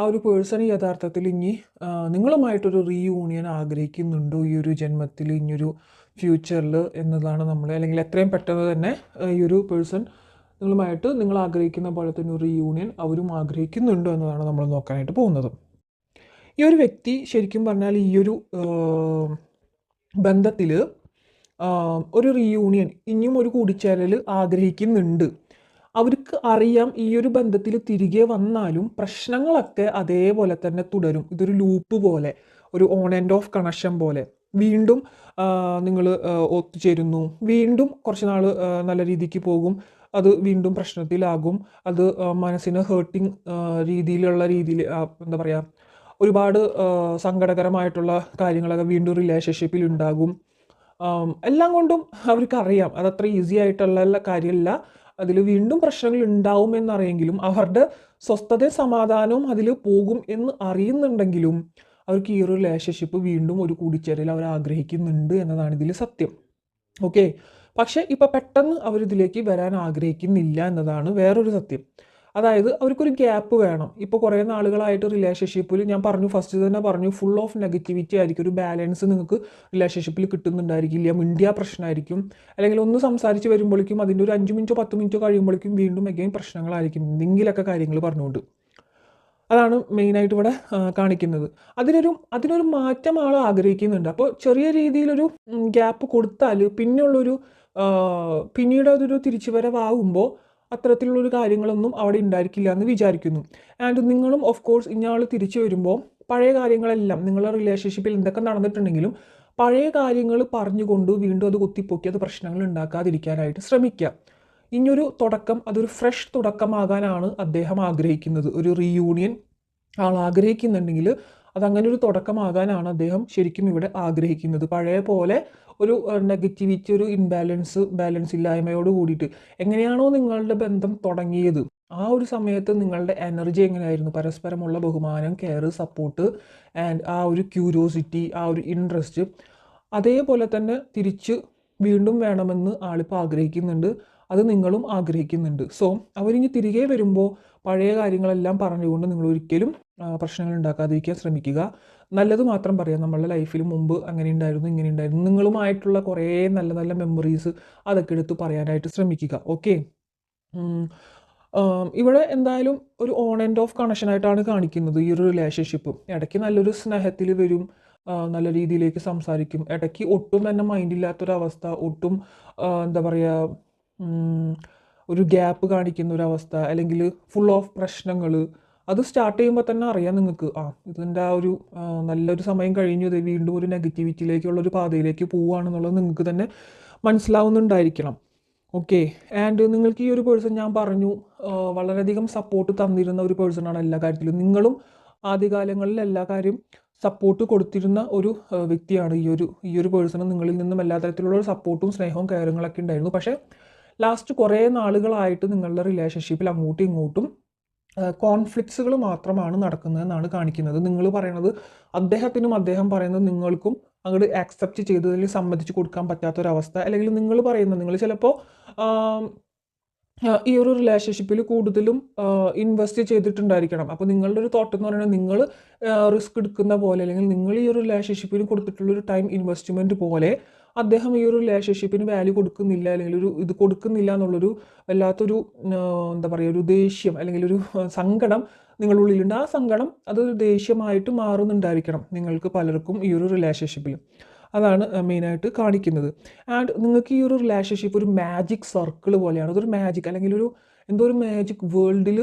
ആ ഒരു പേഴ്സൺ യഥാർത്ഥത്തിൽ ഇനി നിങ്ങളുമായിട്ടൊരു റീയൂണിയൻ ആഗ്രഹിക്കുന്നുണ്ടോ ഈ ഒരു ജന്മത്തിൽ, ഇനിയൊരു ഫ്യൂച്ചറിൽ എന്നതാണ് നമ്മൾ, അല്ലെങ്കിൽ എത്രയും പെട്ടെന്ന് തന്നെ ഈ ഒരു പേഴ്സൺ നിങ്ങളുമായിട്ട് നിങ്ങൾ ആഗ്രഹിക്കുന്ന പോലെ തന്നെ ഒരു റീയൂണിയൻ അവരും ആഗ്രഹിക്കുന്നുണ്ടോ എന്നതാണ് നമ്മൾ നോക്കാനായിട്ട് പോകുന്നത്. ഈ ഒരു വ്യക്തി ശരിക്കും പറഞ്ഞാൽ ഈ ഒരു ബന്ധത്തിൽ ഒരു റീയൂണിയൻ, ഇനിയും ഒരു കൂടിച്ചേരൽ ആഗ്രഹിക്കുന്നുണ്ട്. അവർക്ക് അറിയാം ഈ ഒരു ബന്ധത്തിൽ തിരികെ വന്നാലും പ്രശ്നങ്ങളൊക്കെ അതേപോലെ തന്നെ തുടരും. ഇതൊരു ലൂപ്പ് പോലെ, ഒരു ഓൺ ആൻഡ് ഓഫ് കണക്ഷൻ പോലെ. വീണ്ടും നിങ്ങൾ ഒത്തുചേരുന്നു, വീണ്ടും കുറച്ച് നാൾ നല്ല രീതിക്ക് പോകും, അത് വീണ്ടും പ്രശ്നത്തിലാകും, അത് മനസ്സിന് ഹേർട്ടിങ് രീതിയിൽ എന്താ പറയുക, ഒരുപാട് സങ്കടകരമായിട്ടുള്ള കാര്യങ്ങളൊക്കെ വീണ്ടും റിലേഷൻഷിപ്പിൽ ഉണ്ടാകും. എല്ലാം കൊണ്ടും അവർക്കറിയാം അതത്ര ഈസി ആയിട്ടുള്ള കാര്യമല്ല, അതിൽ വീണ്ടും പ്രശ്നങ്ങൾ ഉണ്ടാവും എന്നറിയെങ്കിലും അവരുടെ സ്വസ്ഥതയും സമാധാനവും അതിൽ പോകും എന്ന് അറിയുന്നുണ്ടെങ്കിലും അവർക്ക് ഈ ഒരു റിലേഷൻഷിപ്പ് വീണ്ടും ഒരു കൂടിച്ചേരൽ അവർ ആഗ്രഹിക്കുന്നുണ്ട് എന്നതാണ് ഇതിൽ സത്യം. ഓക്കെ, പക്ഷേ ഇപ്പം പെട്ടെന്ന് അവരിതിലേക്ക് വരാൻ ആഗ്രഹിക്കുന്നില്ല എന്നതാണ് വേറൊരു സത്യം. അതായത് അവർക്കൊരു ഗ്യാപ്പ് വേണം. ഇപ്പോൾ കുറേ നാളുകളായിട്ട് റിലേഷൻഷിപ്പിൽ ഞാൻ പറഞ്ഞു, ഫസ്റ്റ് തന്നെ പറഞ്ഞു, ഫുൾ ഓഫ് നെഗറ്റിവിറ്റി ആയിരിക്കും. ഒരു ബാലൻസ് നിങ്ങൾക്ക് റിലേഷൻഷിപ്പിൽ കിട്ടുന്നുണ്ടായിരിക്കില്ല. മിണ്ടിയ പ്രശ്നമായിരിക്കും, അല്ലെങ്കിൽ ഒന്ന് സംസാരിച്ച് വരുമ്പോഴേക്കും അതിൻ്റെ ഒരു 5 മിനിറ്റോ 10 മിനിറ്റോ കഴിയുമ്പോഴേക്കും വീണ്ടും അഗൈൻ പ്രശ്നങ്ങളായിരിക്കും, എന്തെങ്കിലുമൊക്കെ കാര്യങ്ങൾ പറഞ്ഞുകൊണ്ട്. അതാണ് മെയിനായിട്ട് ഇവിടെ കാണിക്കുന്നത്. അതിനൊരു മാറ്റം ആൾ ആഗ്രഹിക്കുന്നുണ്ട്. അപ്പോൾ ചെറിയ രീതിയിലൊരു ഗ്യാപ്പ് കൊടുത്താൽ പിന്നീട് അതൊരു തിരിച്ചുവരവാകുമ്പോൾ അത്തരത്തിലുള്ളൊരു കാര്യങ്ങളൊന്നും അവിടെ ഉണ്ടായിരിക്കില്ല എന്ന് വിചാരിക്കുന്നു. ആൻഡ് നിങ്ങളും ഓഫ് കോഴ്സ് ഇന്നയാൾ തിരിച്ചു വരുമ്പോൾ പഴയ കാര്യങ്ങളെല്ലാം, നിങ്ങളുടെ റിലേഷൻഷിപ്പിൽ എന്തൊക്കെ നടന്നിട്ടുണ്ടെങ്കിലും പഴയ കാര്യങ്ങൾ പറഞ്ഞുകൊണ്ട് വീണ്ടും അത് കുത്തിപ്പൊക്കി അത് പ്രശ്നങ്ങൾ ഉണ്ടാക്കാതിരിക്കാനായിട്ട് ശ്രമിക്കുക. ഇനിയൊരു തുടക്കം, അതൊരു ഫ്രഷ് തുടക്കമാകാനാണ് അദ്ദേഹം ആഗ്രഹിക്കുന്നത്. ഒരു റീയൂണിയൻ ആൾ ആഗ്രഹിക്കുന്നുണ്ടെങ്കിൽ അതങ്ങനെ ഒരു തുടക്കമാകാനാണ് അദ്ദേഹം ശരിക്കും ഇവിടെ ആഗ്രഹിക്കുന്നത്. പഴയ പോലെ ഒരു നെഗറ്റിവിറ്റി, ഒരു ബാലൻസ് ഇല്ലായ്മയോട് കൂടിയിട്ട് എങ്ങനെയാണോ നിങ്ങളുടെ ബന്ധം തുടങ്ങിയത് ആ ഒരു സമയത്ത് നിങ്ങളുടെ എനർജി എങ്ങനെയായിരുന്നു, പരസ്പരമുള്ള ബഹുമാനം, കെയർ, സപ്പോർട്ട് ആൻഡ് ആ ഒരു ക്യൂരിയോസിറ്റി, ആ ഒരു ഇൻട്രസ്റ്റ്, അതേപോലെ തന്നെ തിരിച്ച് വീണ്ടും വേണമെന്ന് ആളിപ്പോൾ ആഗ്രഹിക്കുന്നുണ്ട്. അത് നിങ്ങളും ആഗ്രഹിക്കുന്നുണ്ട്. സോ അവരിനി തിരികെ വരുമ്പോൾ പഴയ കാര്യങ്ങളെല്ലാം പറഞ്ഞുകൊണ്ട് നിങ്ങൾ ഒരിക്കലും പ്രശ്നങ്ങൾ ഉണ്ടാക്കാതിരിക്കാൻ ശ്രമിക്കുക. നല്ലത് മാത്രം പറയാം. നമ്മളുടെ ലൈഫിൽ മുമ്പ് അങ്ങനെ ഉണ്ടായിരുന്നു, ഇങ്ങനെ ഉണ്ടായിരുന്നു, നിങ്ങളുമായിട്ടുള്ള കുറേ നല്ല നല്ല മെമ്മറീസ് അതൊക്കെ എടുത്ത് പറയാനായിട്ട് ശ്രമിക്കുക. ഓക്കെ, ഇവിടെ എന്തായാലും ഒരു ഓൺ ആൻഡ് ഓഫ് കണക്ഷനായിട്ടാണ് കാണിക്കുന്നത് ഈ ഒരു റിലേഷൻഷിപ്പ്. ഇടയ്ക്ക് നല്ലൊരു സ്നേഹത്തിൽ വരും, നല്ല രീതിയിലേക്ക് സംസാരിക്കും, ഇടയ്ക്ക് ഒട്ടും തന്നെ മൈൻഡില്ലാത്തൊരവസ്ഥ, ഒട്ടും എന്താ പറയുക, ഒരു ഗ്യാപ്പ് കാണിക്കുന്ന ഒരവസ്ഥ, അല്ലെങ്കിൽ ഫുൾ ഓഫ് പ്രശ്നങ്ങൾ, അത് സ്റ്റാർട്ട് ചെയ്യുമ്പോൾ തന്നെ അറിയാം നിങ്ങൾക്ക്, ഇതിൻ്റെ ആ ഒരു നല്ലൊരു സമയം കഴിഞ്ഞു, ഇത് വീണ്ടും ഒരു നെഗറ്റിവിറ്റിയിലേക്കുള്ളൊരു പാതയിലേക്ക് പോവുകയാണെന്നുള്ളത് നിങ്ങൾക്ക് തന്നെ മനസ്സിലാവുന്നുണ്ടായിരിക്കണം. ഓക്കെ, ആൻഡ് നിങ്ങൾക്ക് ഈ ഒരു പേഴ്സൺ ഞാൻ പറഞ്ഞു വളരെയധികം സപ്പോർട്ട് തന്നിരുന്ന ഒരു പേഴ്സണാണ് എല്ലാ കാര്യത്തിലും. നിങ്ങളും ആദ്യകാലങ്ങളിൽ എല്ലാ കാര്യം സപ്പോർട്ട് കൊടുത്തിരുന്ന ഒരു വ്യക്തിയാണ് ഈ ഒരു പേഴ്സണ്. നിങ്ങളിൽ നിന്നും എല്ലാ തരത്തിലുള്ള സപ്പോർട്ടും സ്നേഹവും കെയറുകളൊക്കെ ഉണ്ടായിരുന്നു. പക്ഷേ ലാസ്റ്റ് കുറേ നാളുകളായിട്ട് നിങ്ങളുടെ റിലേഷൻഷിപ്പിൽ അങ്ങോട്ടും ഇങ്ങോട്ടും കോൺഫ്ലിക്ട്സുകൾ മാത്രമാണ് നടക്കുന്നതെന്നാണ് കാണിക്കുന്നത്. നിങ്ങൾ പറയുന്നത് അദ്ദേഹത്തിനും അദ്ദേഹം പറയുന്നത് നിങ്ങൾക്കും അങ്ങോട്ട് ആക്സെപ്റ്റ് ചെയ്തതിൽ സമ്മതിച്ച് കൊടുക്കാൻ പറ്റാത്തൊരവസ്ഥ, അല്ലെങ്കിൽ നിങ്ങൾ ചിലപ്പോൾ ഈ ഒരു റിലേഷൻഷിപ്പിൽ കൂടുതലും ഇൻവെസ്റ്റ് ചെയ്തിട്ടുണ്ടായിരിക്കണം. അപ്പോൾ നിങ്ങളുടെ ഒരു തോട്ട് എന്ന് പറയുന്നത് നിങ്ങൾ റിസ്ക് എടുക്കുന്ന പോലെ, അല്ലെങ്കിൽ നിങ്ങൾ ഈ ഒരു റിലേഷൻഷിപ്പിന് കൊടുത്തിട്ടുള്ളൊരു ടൈം ഇൻവെസ്റ്റ്മെൻറ്റ് പോലെ അദ്ദേഹം ഈ ഒരു റിലേഷൻഷിപ്പിന് വാല്യൂ കൊടുക്കുന്നില്ല, അല്ലെങ്കിൽ ഇത് കൊടുക്കുന്നില്ല എന്നുള്ളൊരു വല്ലാത്തൊരു എന്താ പറയുക, ഒരു ദേഷ്യം അല്ലെങ്കിൽ ഒരു സങ്കടം നിങ്ങളുടെ ഉള്ളിലുണ്ട്. ആ സങ്കടം അതൊരു ദേഷ്യമായിട്ട് മാറുന്നുണ്ടായിരിക്കണം നിങ്ങൾക്ക് പലർക്കും ഈ ഒരു റിലേഷൻഷിപ്പിൽ. അതാണ് മെയിനായിട്ട് കാണിക്കുന്നത്. ആൻഡ് നിങ്ങൾക്ക് ഈ ഒരു റിലേഷൻഷിപ്പ് ഒരു മാജിക് സർക്കിൾ പോലെയാണ്. അതൊരു മാജിക്, അല്ലെങ്കിൽ എന്തോ ഒരു മാജിക് വേൾഡിൽ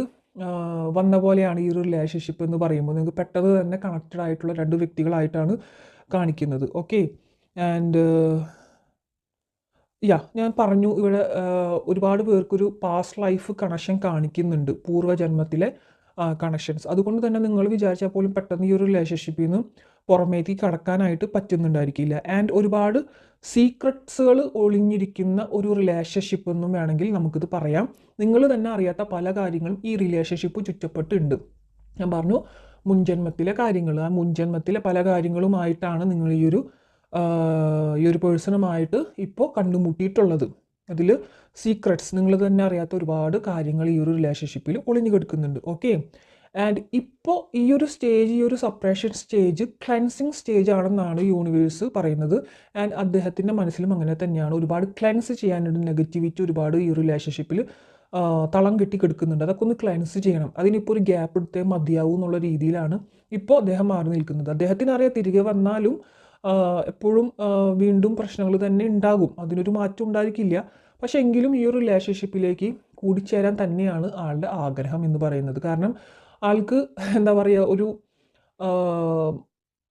വന്ന പോലെയാണ് ഈ ഒരു റിലേഷൻഷിപ്പ് എന്ന് പറയുമ്പോൾ. നിങ്ങൾക്ക് പെട്ടെന്ന് തന്നെ കണക്റ്റഡ് ആയിട്ടുള്ള 2 വ്യക്തികളായിട്ടാണ് കാണിക്കുന്നത്. ഓക്കെ, ആൻഡ് ഞാൻ പറഞ്ഞു ഇവിടെ ഒരുപാട് പേർക്കൊരു പാസ്റ്റ് ലൈഫ് കണക്ഷൻ കാണിക്കുന്നുണ്ട്, പൂർവ്വജന്മത്തിലെ കണക്ഷൻസ്. അതുകൊണ്ട് തന്നെ നിങ്ങൾ വിചാരിച്ചാൽ പോലും പെട്ടെന്ന് ഈ ഒരു റിലേഷൻഷിപ്പിൽ നിന്ന് പുറമേക്ക് കടക്കാനായിട്ട് പറ്റുന്നുണ്ടായിരിക്കില്ല. ആൻഡ് ഒരുപാട് സീക്രട്സുകൾ ഒളിഞ്ഞിരിക്കുന്ന ഒരു റിലേഷൻഷിപ്പ് എന്നും വേണമെങ്കിൽ നമുക്കിത് പറയാം. നിങ്ങൾ തന്നെ അറിയാത്ത പല കാര്യങ്ങളും ഈ റിലേഷൻഷിപ്പ് ചുറ്റപ്പെട്ടുണ്ട്. ഞാൻ പറഞ്ഞു മുൻജന്മത്തിലെ കാര്യങ്ങൾ, ആ മുൻജന്മത്തിലെ പല കാര്യങ്ങളുമായിട്ടാണ് നിങ്ങൾ ഈ ഒരു പേഴ്സണുമായിട്ട് ഇപ്പോൾ കണ്ടുമുട്ടിയിട്ടുള്ളത്. അതിൽ സീക്രട്സ്, നിങ്ങൾ തന്നെ അറിയാത്ത ഒരുപാട് കാര്യങ്ങൾ ഈ ഒരു റിലേഷൻഷിപ്പിൽ ഒളിഞ്ഞു കിടക്കുന്നുണ്ട്. ഓക്കെ, ആൻഡ് ഇപ്പോൾ ഈ ഒരു സ്റ്റേജ്, ഈ ഒരു സപ്രഷൻ സ്റ്റേജ് ക്ലെൻസിങ് സ്റ്റേജ് ആണെന്നാണ് യൂണിവേഴ്സ് പറയുന്നത്. ആൻഡ് അദ്ദേഹത്തിൻ്റെ മനസ്സിലും അങ്ങനെ തന്നെയാണ്. ഒരുപാട് ക്ലെൻസ് ചെയ്യാനുണ്ട്. നെഗറ്റിവിറ്റി ഒരുപാട് ഈ റിലേഷൻഷിപ്പിൽ തളം കെട്ടി കിടക്കുന്നുണ്ട്. അതൊക്കെ ഒന്ന് ക്ലെൻസ് ചെയ്യണം. അതിനിപ്പോൾ ഒരു ഗ്യാപ്പ് എടുത്തേ മതിയാവും എന്നുള്ള രീതിയിലാണ് ഇപ്പോൾ അദ്ദേഹം മാറി നിൽക്കുന്നത്. അദ്ദേഹത്തിന് അറിയാം തിരികെ വന്നാലും എപ്പോഴും വീണ്ടും പ്രശ്നങ്ങൾ തന്നെ ഉണ്ടാകും. അതിനൊരു മാറ്റം ഉണ്ടായിരിക്കില്ല. പക്ഷേ എങ്കിലും ഈ ഒരു റിലേഷൻഷിപ്പിലേക്ക് കൂടിച്ചേരാൻ തന്നെയാണ് ആളുടെ ആഗ്രഹം എന്ന് പറയുന്നത്. കാരണം ആൾക്ക് എന്താ പറയുക, ഒരു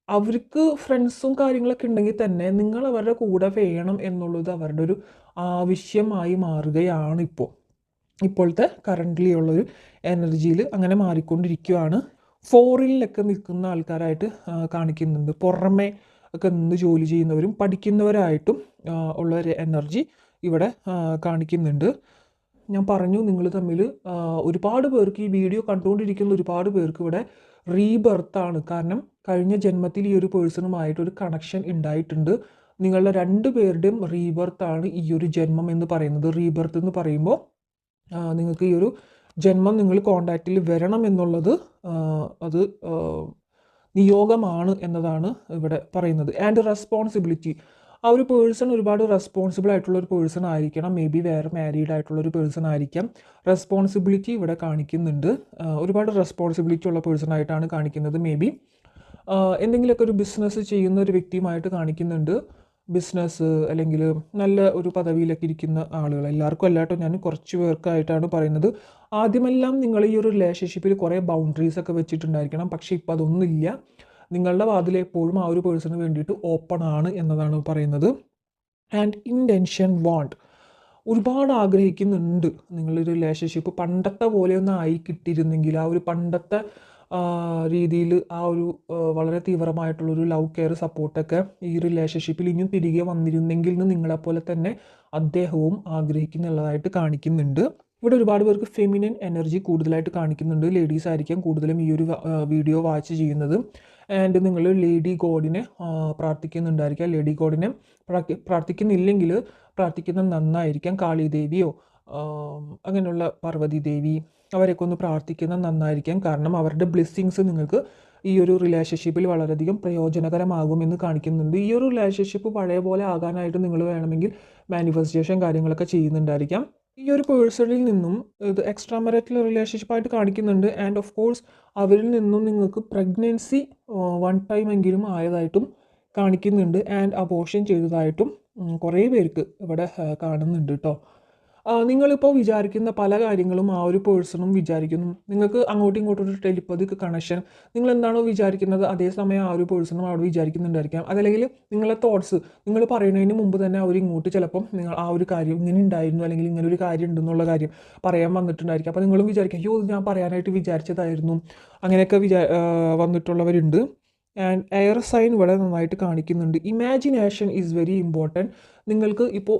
അവർക്ക് ഫ്രണ്ട്സും കാര്യങ്ങളൊക്കെ ഉണ്ടെങ്കിൽ തന്നെ നിങ്ങൾ അവരുടെ കൂടെ വേണം എന്നുള്ളത് അവരുടെ ഒരു ആവശ്യമായി മാറുകയാണ് ഇപ്പോഴത്തെ കറൻ്റ്ലി ഉള്ളൊരു എനർജിയിൽ അങ്ങനെ മാറിക്കൊണ്ടിരിക്കുകയാണ്. ഫോറിനിലൊക്കെ നിൽക്കുന്ന ആൾക്കാരായിട്ട് കാണിക്കുന്നുണ്ട്. പുറമെ ഒക്കെ നിന്ന് ജോലി ചെയ്യുന്നവരും പഠിക്കുന്നവരായിട്ടും ഉള്ള ഒരു എനർജി ഇവിടെ കാണിക്കുന്നുണ്ട്. ഞാൻ പറഞ്ഞു, നിങ്ങൾ തമ്മിൽ ഒരുപാട് പേർക്ക്, ഈ വീഡിയോ കണ്ടുകൊണ്ടിരിക്കുന്ന ഒരുപാട് പേർക്ക് ഇവിടെ റീബർത്താണ്. കാരണം കഴിഞ്ഞ ജന്മത്തിൽ ഈ ഒരു പേഴ്സണുമായിട്ടൊരു കണക്ഷൻ ഉണ്ടായിട്ടുണ്ട്. നിങ്ങളുടെ 2 പേരുടെയും റീബർത്താണ് ഈ ഒരു ജന്മം എന്ന് പറയുന്നത്. റീബർത്ത് എന്ന് പറയുമ്പോൾ നിങ്ങൾക്ക് ഈ ഒരു ജന്മം നിങ്ങൾ കോണ്ടാക്റ്റിൽ വരണം എന്നുള്ളത് അത് നിയോഗമാണ് എന്നതാണ് ഇവിടെ പറയുന്നത്. ആൻഡ് റെസ്പോൺസിബിലിറ്റി, ആ ഒരു പേഴ്സൺ ഒരുപാട് റെസ്പോൺസിബിൾ ആയിട്ടുള്ള ഒരു പേഴ്സൺ ആയിരിക്കണം. മേ ബി വേറെ മാരീഡ് ആയിട്ടുള്ള ഒരു പേഴ്സൺ ആയിരിക്കാം. റെസ്പോൺസിബിലിറ്റി ഇവിടെ കാണിക്കുന്നുണ്ട്. ഒരുപാട് റെസ്പോൺസിബിലിറ്റി ഉള്ള പേഴ്സൺ ആയിട്ടാണ് കാണിക്കുന്നത്. മേ ബി എന്തെങ്കിലുമൊക്കെ ഒരു ബിസിനസ് ചെയ്യുന്ന ഒരു വ്യക്തിയുമായിട്ട് കാണിക്കുന്നുണ്ട്. ബിസിനസ് അല്ലെങ്കിൽ നല്ല ഒരു പദവിയിലൊക്കെ ഇരിക്കുന്ന ആളുകൾ, എല്ലാവർക്കും അല്ലാട്ടോ, ഞാൻ കുറച്ച് പേർക്കായിട്ടാണ് പറയുന്നത്. ആദ്യമെല്ലാം നിങ്ങൾ ഈ ഒരു റിലേഷൻഷിപ്പിൽ കുറേ ബൗണ്ടറീസ് ഒക്കെ വെച്ചിട്ടുണ്ടായിരിക്കണം. പക്ഷേ ഇപ്പോൾ അതൊന്നുമില്ല. നിങ്ങളുടെ വാതിൽ എപ്പോഴും ആ ഒരു പേഴ്സണിന് വേണ്ടിയിട്ട് ഓപ്പൺ ആണ് എന്നതാണ് പറയുന്നത്. ആൻഡ് ഇൻറ്റൻഷൻ വാണ്ട്, ഒരുപാട് ആഗ്രഹിക്കുന്നുണ്ട് നിങ്ങളൊരു റിലേഷൻഷിപ്പ് പണ്ടത്തെ പോലെ ഒന്ന് ആയി കിട്ടിയിരുന്നെങ്കിൽ, ആ ഒരു പണ്ടത്തെ രീതിയിൽ ആ ഒരു വളരെ തീവ്രമായിട്ടുള്ളൊരു ലവ് കെയർ സപ്പോർട്ടൊക്കെ ഈ റിലേഷൻഷിപ്പിൽ ഇനിയും തിരികെ വന്നിരുന്നെങ്കിൽ എന്ന് നിങ്ങളെപ്പോലെ തന്നെ അദ്ദേഹവും ആഗ്രഹിക്കുന്നുള്ളതായിട്ട് കാണിക്കുന്നുണ്ട്. ഇവിടെ ഒരുപാട് പേർക്ക് ഫെമിനിൻ എനർജി കൂടുതലായിട്ട് കാണിക്കുന്നുണ്ട്. ലേഡീസ് ആയിരിക്കാം കൂടുതലും ഈ ഒരു വീഡിയോ വാച്ച് ചെയ്യുന്നത്. ആൻഡ് നിങ്ങൾ ലേഡി ഗോഡിനെ പ്രാർത്ഥിക്കുന്നുണ്ടായിരിക്കാം. ലേഡി ഗോഡിനെ പ്രാർത്ഥിക്കുന്നില്ലെങ്കിൽ പ്രാർത്ഥിക്കുന്നത് നന്നായിരിക്കാം. കാളിദേവിയോ അങ്ങനെയുള്ള പാർവതി ദേവി അവരെയൊക്കെ ഒന്ന് പ്രാർത്ഥിക്കുന്നത് നന്നായിരിക്കാം. കാരണം അവരുടെ ബ്ലെസ്സിങ്സ് നിങ്ങൾക്ക് ഈ ഒരു റിലേഷൻഷിപ്പിൽ വളരെയധികം പ്രയോജനകരമാകുമെന്ന് കാണിക്കുന്നുണ്ട്. ഈ ഒരു റിലേഷൻഷിപ്പ് പഴയ പോലെ ആകാനായിട്ട് നിങ്ങൾ വേണമെങ്കിൽ മാനിഫെസ്റ്റേഷൻ കാര്യങ്ങളൊക്കെ ചെയ്യുന്നുണ്ടായിരിക്കാം. ഈ ഒരു പേഴ്സണിൽ നിന്നും ഇത് എക്സ്ട്രാ മാരിറ്റൽ റിലേഷൻഷിപ്പായിട്ട് കാണിക്കുന്നുണ്ട്. ആൻഡ് ഓഫ് കോഴ്സ് അവരിൽ നിന്നും നിങ്ങൾക്ക് പ്രഗ്നൻസി 1 ടൈം എങ്കിലും ആയതായിട്ടും കാണിക്കുന്നുണ്ട്. ആൻഡ് അബോർഷൻ ചെയ്തതായിട്ടും കുറേ പേർക്ക് ഇവിടെ കാണുന്നുണ്ട് കേട്ടോ. നിങ്ങളിപ്പോൾ വിചാരിക്കുന്ന പല കാര്യങ്ങളും ആ ഒരു പേഴ്സണും വിചാരിക്കുന്നു. നിങ്ങൾക്ക് അങ്ങോട്ടും ഇങ്ങോട്ടും ഒരു ടെലിപ്പതിക് കണക്ഷൻ, നിങ്ങൾ എന്താണോ വിചാരിക്കുന്നത് അതേസമയം ആ ഒരു പേഴ്സണും അവിടെ വിചാരിക്കുന്നുണ്ടായിരിക്കാം. അതല്ലെങ്കിൽ നിങ്ങളെ തോട്ട്സ് നിങ്ങൾ പറയുന്നതിന് മുമ്പ് തന്നെ അവർ ഇങ്ങോട്ട് ചിലപ്പം നിങ്ങൾ ആ ഒരു കാര്യം ഇങ്ങനെ ഉണ്ടായിരുന്നു അല്ലെങ്കിൽ ഇങ്ങനെ ഒരു കാര്യം ഉണ്ടെന്നുള്ള കാര്യം പറയാൻ വന്നിട്ടുണ്ടായിരിക്കും. അപ്പോൾ നിങ്ങളും വിചാരിക്കും, അയ്യോ ഞാൻ പറയാനായിട്ട് വിചാരിച്ചതായിരുന്നു. അങ്ങനെയൊക്കെ വന്നിട്ടുള്ളവരുണ്ട്. ആൻഡ് എയർ സൈൻ ഇവിടെ നന്നായിട്ട് കാണിക്കുന്നുണ്ട്. Imagination is very important. നിങ്ങൾക്ക് ഇപ്പോൾ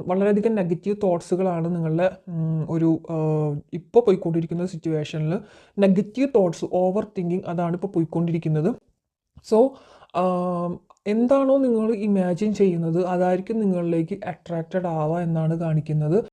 വളരെയധികം നെഗറ്റീവ് തോട്ട്സുകളാണ് നിങ്ങളുടെ ഒരു ഇപ്പോൾ പോയിക്കൊണ്ടിരിക്കുന്ന സിറ്റുവേഷനിൽ. നെഗറ്റീവ് തോട്ട്സ്, ഓവർ തിങ്കിങ്, അതാണ് ഇപ്പോൾ പോയിക്കൊണ്ടിരിക്കുന്നത്. സോ എന്താണോ നിങ്ങൾ ഇമാജിൻ ചെയ്യുന്നത് അതായിരിക്കും നിങ്ങളിലേക്ക് അട്രാക്റ്റഡ് ആവുക എന്നാണ് കാണിക്കുന്നത്.